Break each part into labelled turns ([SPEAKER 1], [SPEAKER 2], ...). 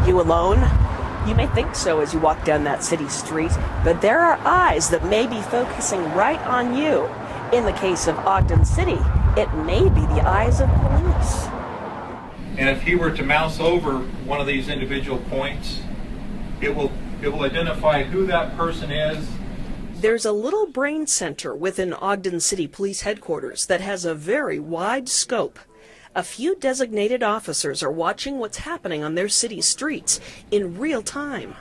[SPEAKER 1] You alone? You may think so as you walk down that city street, but there are eyes that may be focusing right on you. In the case of Ogden City, it may be the eyes of police.
[SPEAKER 2] And if he were to mouse over one of these individual points, it will identify who that person is.
[SPEAKER 1] There's a little brain center within Ogden City Police Headquarters that has a very wide scope. A few designated officers are watching what's happening on their city streets in real time.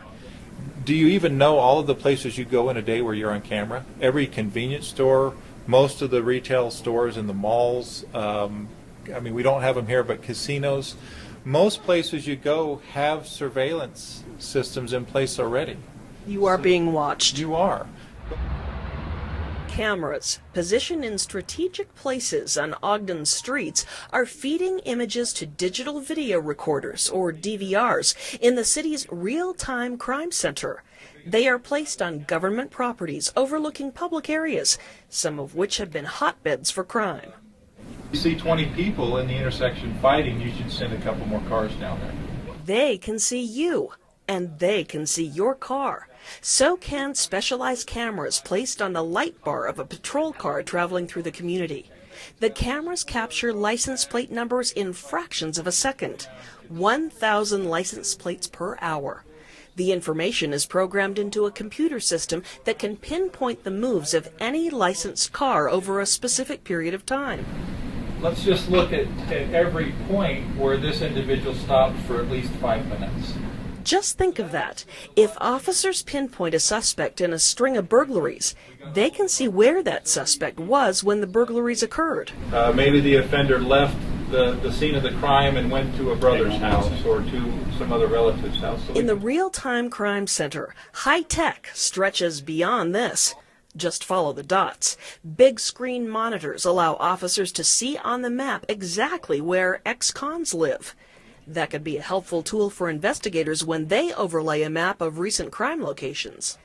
[SPEAKER 2] Do you even know all of the places you go in a day where you're on camera? Every convenience store, most of the retail stores in the malls, we don't have them here, but casinos. Most places you go have surveillance systems in place already.
[SPEAKER 1] You are being watched.
[SPEAKER 2] You are.
[SPEAKER 1] Cameras positioned in strategic places on Ogden streets are feeding images to digital video recorders, or DVRs, in the city's real-time crime center. They are placed on government properties overlooking public areas, some of which have been hotbeds for crime.
[SPEAKER 2] You see 20 people in the intersection fighting, you should send a couple more cars down there.
[SPEAKER 1] They can see you, and they can see your car. So can specialized cameras placed on the light bar of a patrol car traveling through the community. The cameras capture license plate numbers in fractions of a second, 1,000 license plates per hour. The information is programmed into a computer system that can pinpoint the moves of any licensed car over a specific period of time.
[SPEAKER 2] Let's just look at every point where this individual stopped for at least 5 minutes.
[SPEAKER 1] Just think of that. If officers pinpoint a suspect in a string of burglaries, they can see where that suspect was when the burglaries occurred.
[SPEAKER 2] Maybe the offender left the scene of the crime and went to a brother's house or to some other relative's house.
[SPEAKER 1] In the real-time crime center, high tech stretches beyond this. Just follow the dots. Big screen monitors allow officers to see on the map exactly where ex-cons live. That could be a helpful tool for investigators when they overlay a map of recent crime locations.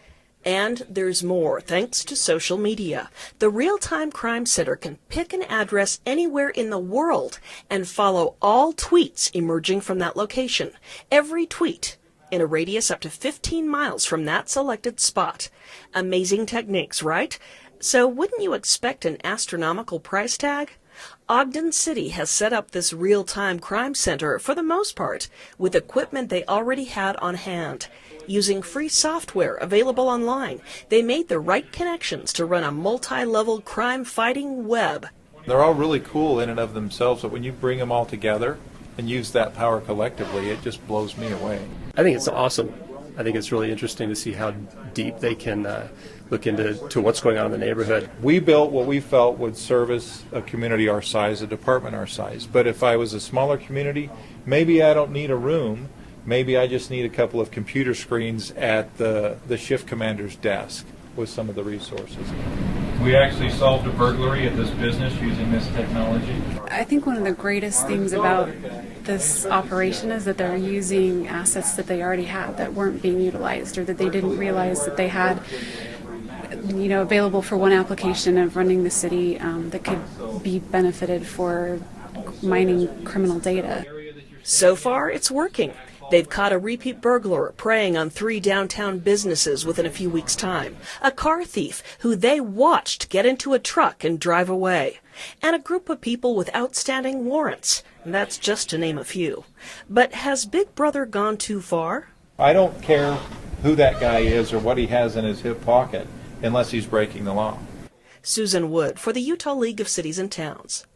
[SPEAKER 1] And there's more thanks to social media. The Real-Time Crime Center can pick an address anywhere in the world and follow all tweets emerging from that location. Every tweet in a radius up to 15 miles from that selected spot. Amazing techniques, right? So wouldn't you expect an astronomical price tag? Ogden City has set up this real-time crime center, for the most part, with equipment they already had on hand. Using free software available online, they made the right connections to run a multi-level crime-fighting web.
[SPEAKER 2] They're all really cool in and of themselves, but when you bring them all together and use that power collectively, it just blows me away.
[SPEAKER 3] I think it's awesome. I think it's really interesting to see how deep they can look into what's going on in the neighborhood.
[SPEAKER 2] We built what we felt would service a community our size, a department our size. But if I was a smaller community, maybe I don't need a room. Maybe I just need a couple of computer screens at the shift commander's desk with some of the resources. We actually solved a burglary at this business using this technology.
[SPEAKER 4] I think one of the greatest things about this operation is that they're using assets that they already had that weren't being utilized or that they didn't realize that they had available for one application of running the city that could be benefited for mining criminal data.
[SPEAKER 1] So far, it's working. They've caught a repeat burglar preying on 3 downtown businesses within a few weeks' time, a car thief who they watched get into a truck and drive away, and a group of people with outstanding warrants. That's just to name a few. But has Big Brother gone too far?
[SPEAKER 2] I don't care who that guy is or what he has in his hip pocket unless he's breaking the law.
[SPEAKER 1] Susan Wood for the Utah League of Cities and Towns.